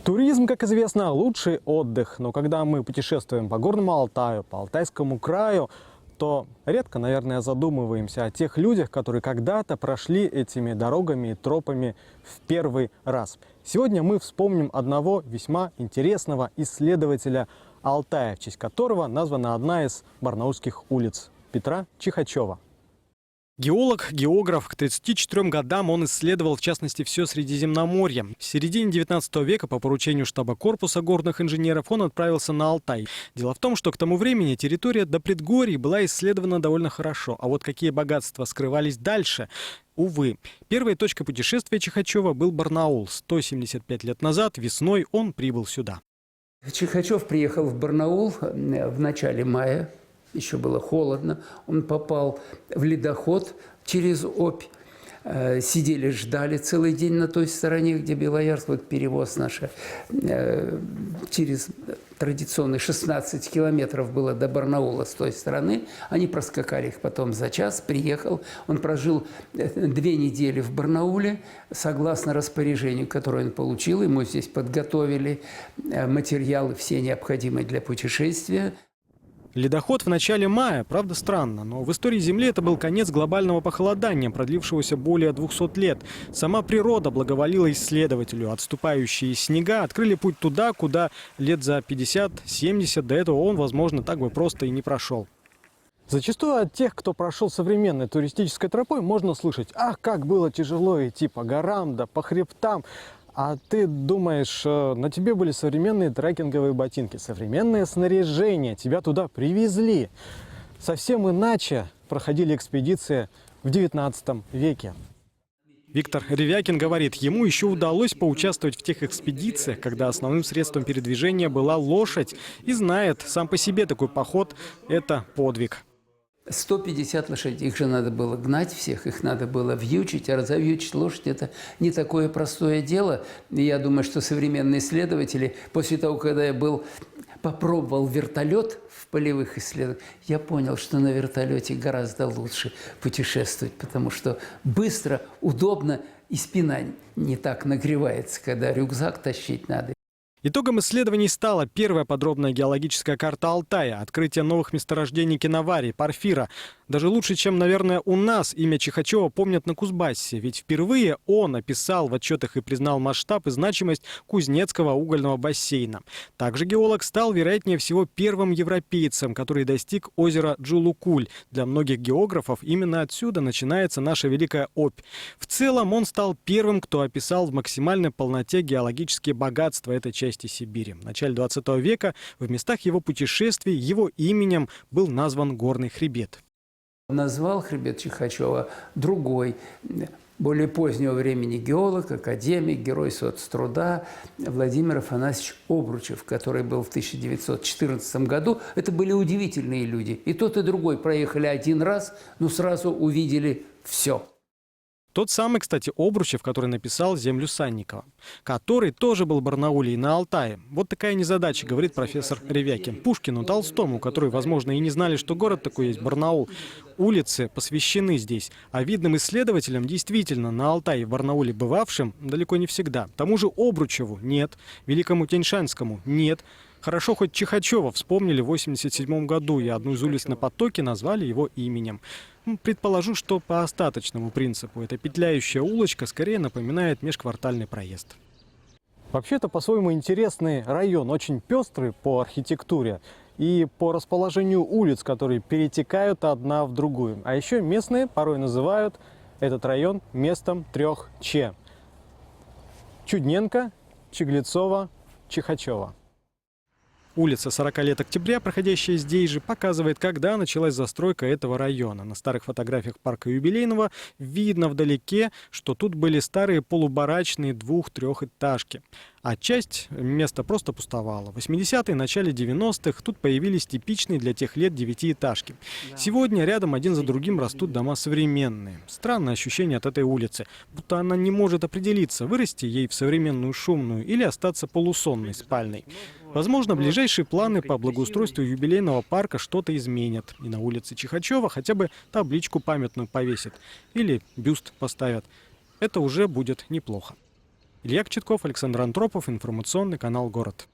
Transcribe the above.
Туризм, как известно, лучший отдых. Но когда мы путешествуем по Горному Алтаю, по Алтайскому краю, то редко, наверное, задумываемся о тех людях, которые когда-то прошли этими дорогами и тропами в первый раз. Сегодня мы вспомним одного весьма интересного исследователя Алтая, в честь которого названа одна из барнаульских улиц – Петра Чихачева. Геолог, географ, к 34 годам он исследовал, в частности, все Средиземноморье. В середине 19 века по поручению штаба корпуса горных инженеров он отправился на Алтай. Дело в том, что к тому времени территория до предгорий была исследована довольно хорошо. А вот какие богатства скрывались дальше – увы. Первой точкой путешествия Чихачева был Барнаул. 175 лет назад, весной, он прибыл сюда. Чихачев приехал в Барнаул в начале мая. Еще было холодно, он попал в ледоход через Обь. Сидели, ждали целый день на той стороне, где Белоярск, вот перевоз наш, через традиционные 16 километров было до Барнаула с той стороны. Они проскакали их потом за час, приехал. Он прожил 2 недели в Барнауле, согласно распоряжению, которое он получил. Ему здесь подготовили материалы все необходимые для путешествия. Ледоход в начале мая, правда странно, но в истории Земли это был конец глобального похолодания, продлившегося более 200 лет. Сама природа благоволила исследователю. Отступающие снега открыли путь туда, куда лет за 50-70 до этого он, возможно, так бы просто и не прошел. Зачастую от тех, кто прошел современной туристической тропой, можно слышать: «Ах, как было тяжело идти по горам, да по хребтам». А ты думаешь, на тебе были современные трекинговые ботинки, современное снаряжение, тебя туда привезли. Совсем иначе проходили экспедиции в 19 веке. Виктор Ревякин говорит, ему еще удалось поучаствовать в тех экспедициях, когда основным средством передвижения была лошадь. И знает, сам по себе такой поход – это подвиг. 150 лошадей, их же надо было гнать всех, их надо было вьючить, а завьючить лошадь – это не такое простое дело. И я думаю, что современные исследователи, после того, когда я попробовал вертолет в полевых исследованиях, я понял, что на вертолете гораздо лучше путешествовать, потому что быстро, удобно и спина не так нагревается, когда рюкзак тащить надо. Итогом исследований стала первая подробная геологическая карта Алтая, открытие новых месторождений киноварий, порфира. Даже лучше, чем, наверное, у нас имя Чихачева помнят на Кузбассе. Ведь впервые он описал в отчетах и признал масштаб и значимость Кузнецкого угольного бассейна. Также геолог стал, вероятнее всего, первым европейцем, который достиг озера Джулукуль. Для многих географов именно отсюда начинается наша Великая Обь. В целом он стал первым, кто описал в максимальной полноте геологические богатства этой части Сибири. В начале 20 века в местах его путешествий его именем был назван горный хребет. Назвал хребет Чихачева другой, более позднего времени геолог, академик, герой соцтруда Владимир Афанасьевич Обручев, который был в 1914 году. Это были удивительные люди. И тот, и другой проехали один раз, но сразу увидели все. Тот самый, кстати, Обручев, который написал «Землю Санникова», который тоже был в Барнауле и на Алтае. Вот такая незадача, говорит профессор Ревякин. Пушкину, Толстому, которые, возможно, и не знали, что город такой есть, Барнаул. Улицы посвящены здесь. А видным исследователям действительно на Алтае и в Барнауле бывавшим далеко не всегда. Тому же Обручеву нет, Великому Тяньшанскому нет. Хорошо, хоть Чихачева вспомнили в 1987 году, и одну из улиц на Потоке назвали его именем. Предположу, что по остаточному принципу эта петляющая улочка скорее напоминает межквартальный проезд. Вообще-то по-своему интересный район, очень пестрый по архитектуре и по расположению улиц, которые перетекают одна в другую. А еще местные порой называют этот район местом 3 Ч. Чудненко, Чеглецова, Чихачева. Улица 40 лет октября, проходящая здесь же, показывает, когда началась застройка этого района. На старых фотографиях парка Юбилейного видно вдалеке, что тут были старые полубарачные 2-3-этажки. А часть места просто пустовала. В 80-е, начале 90-х тут появились типичные для тех лет 9-этажки. Сегодня рядом один за другим растут дома современные. Странное ощущение от этой улицы, будто она не может определиться, вырасти ей в современную шумную или остаться полусонной, спальной. Возможно, ближайшие планы по благоустройству юбилейного парка что-то изменят. И на улице Чихачева хотя бы табличку памятную повесят. Или бюст поставят. Это уже будет неплохо. Илья Кочетков, Александр Антропов, информационный канал «Город».